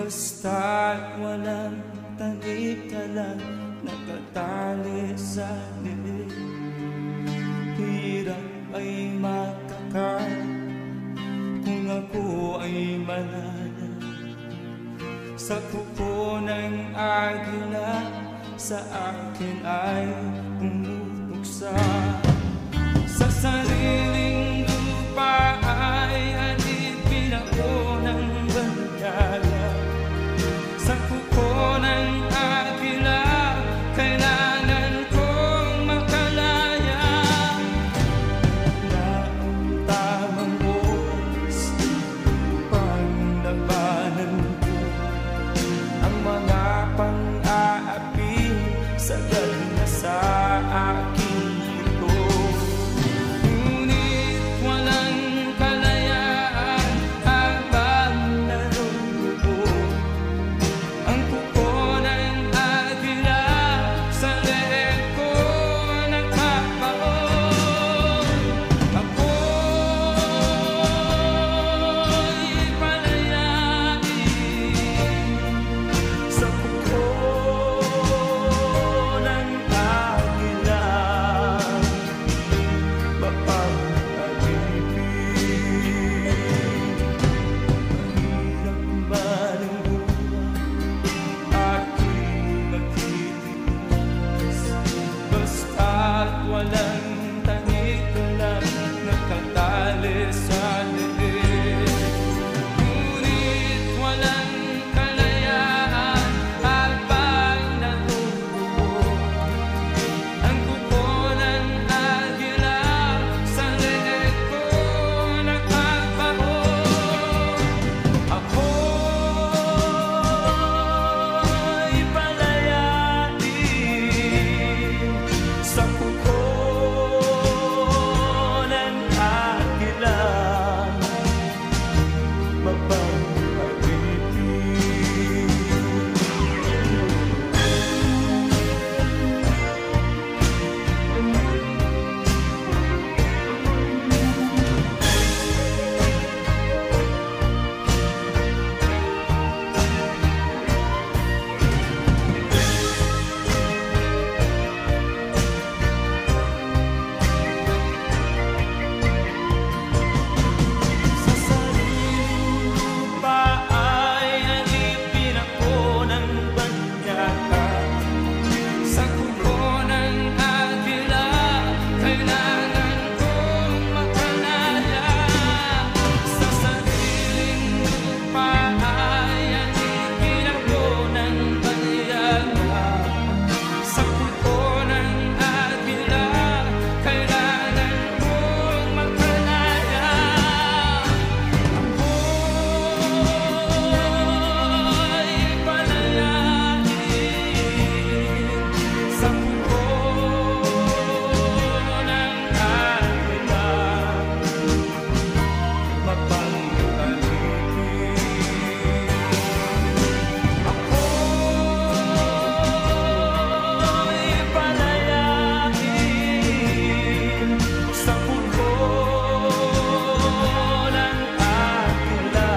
Basta't walang tanik-talag, nakatali sa liig. Hirap ay makakal kung ako ay malaya. Sa kuko ng agila, sa akin ay umuksa. Sa sariling lupa ay alipin ako ng bandala. Sa kuko ng agila, kailangan kong makalaya. Na ang tamang oras upang labanan ko ang mga pang-aapi sagad na sa aking ito. Ngunit walang kalayaan habang narumubo ang kuko ng agila. Sa leeg ko nakabaon. Ako'y palayain sa kuko ng agila. Mapag-alipin, mahirap man ang buhay, aking magtitiis. Basta't walang tanik-talag, nakatali sa liig. Ngunit walang kalayaan habang narumubo ang kuko ng agila. Sa leeg ko nakabaon. Ako'y palayain sa kuko ng agila. Sa sariling lupa ay alipin ako ng banyaga. Sa kuko ng agila, kailangan kong makalaya. Sa sariling lupa ay alipin ako ng banyaga. Sa kuko ng agila, kailangan kong makalaya. Ako'y palayain sa kuko ng agila. Mapag-alipin, ako'y palayain sa kuko ng agila.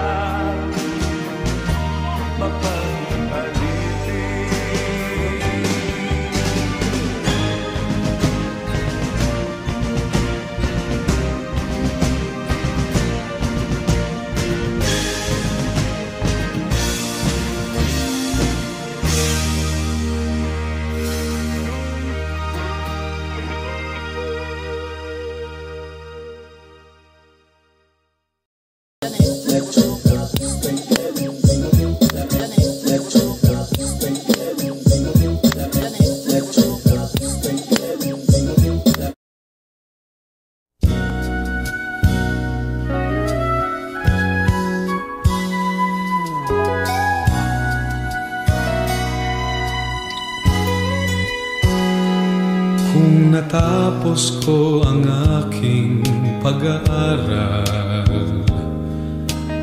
Kung natapos ko ang aking pag-aaral,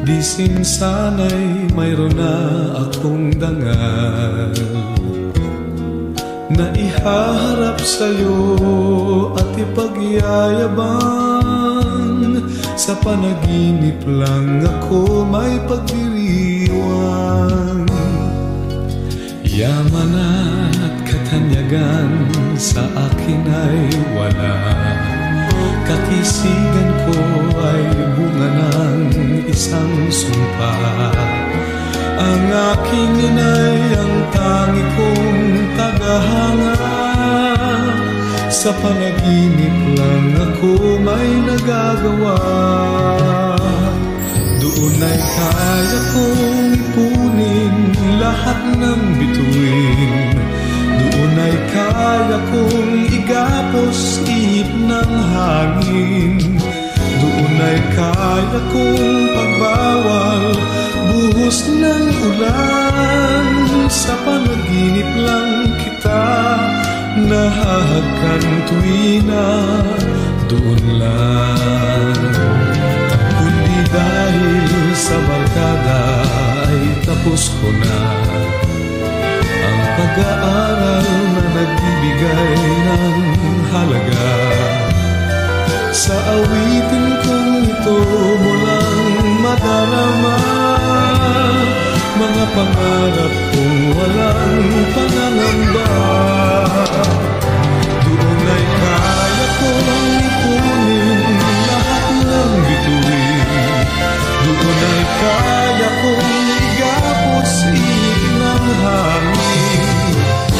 di sana'y mayroon na akong dangal na ihaharap sa'yo at ipagyayabang. Sa panaginip lang ako may pagdiriwang. sa akin ay wala. Kakisigan ko ay bunga ng isang sumpa. Ang aking inay ang tangi kong tagahanga. Sa panaginip lang ako may nagagawa. Doon ay kaya kong ipunin lahat ng bituin. Doon ay kaya kong igapos ihip ng hangin. Doon ay kaya kong pagbawal buhos ng ulan. Sa panaginip lang kita nahahagkan tuwing na doon lang. Kundi dahil sa barkada ay tapos ko na ang pag-aaral na nagbibigay ng halaga. Sa awitin kong ito mo lang madarama mga pangarap kong walang pangangamba. Doon ay kaya kong ipunin lahat ng bituin. Doon ay kaya kong igapos ihip ng hangin.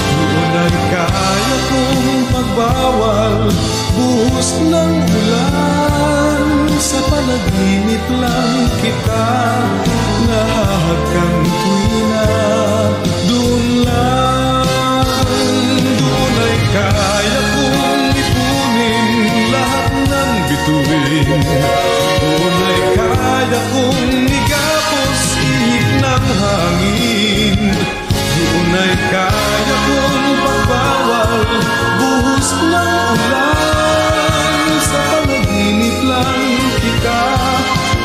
Doon ay kaya kong pagbawal buhos ng ulan. Sa panaginip lang kita nahahagkan tuwing na doon lang. Doon ay kaya kong ipunin lahat ng bituin. Doon ay kaya kong igapos ihip ng hangin. Doon ay kaya kong pagbawal buhos ng ulan. Sa panaginip lang kita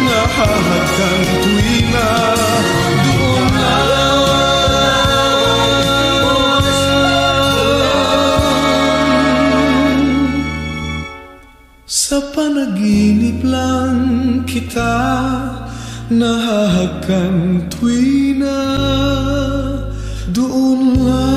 nahahagkan tuwing na doon lang. Sa panaginip lang kita nahahagkan tuwing na doon lang.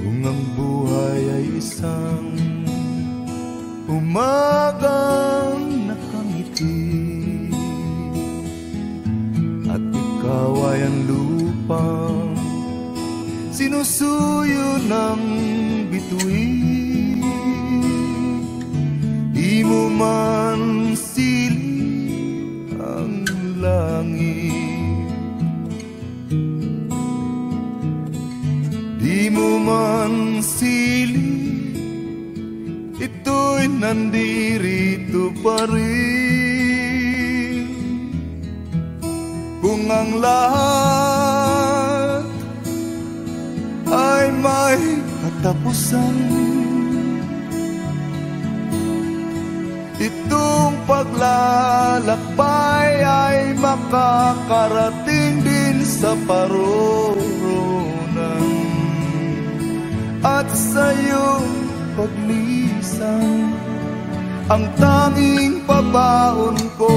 Kung ang buhay ay isang umagang nakangiti at ikaw ay ang lupang sinusuyo ng bituin, di mo man silip ang langit, di mo man silip, ito'y nandirito pa rin. Kung ang lahat ay may katapusan, itong paglalakbay ay makakarating din sa paroonan. At sa iyong paglisan, ang tanging pabaon ko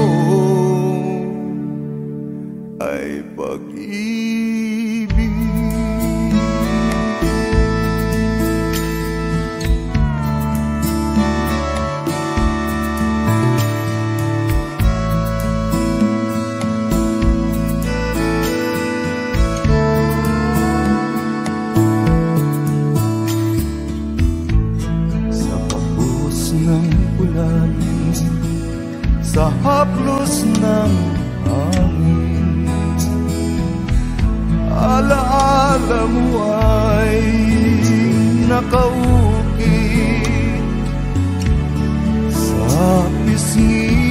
ay pag-ibig. Sa haplos ng hangin alaala mo ay nakaukit sa pisngi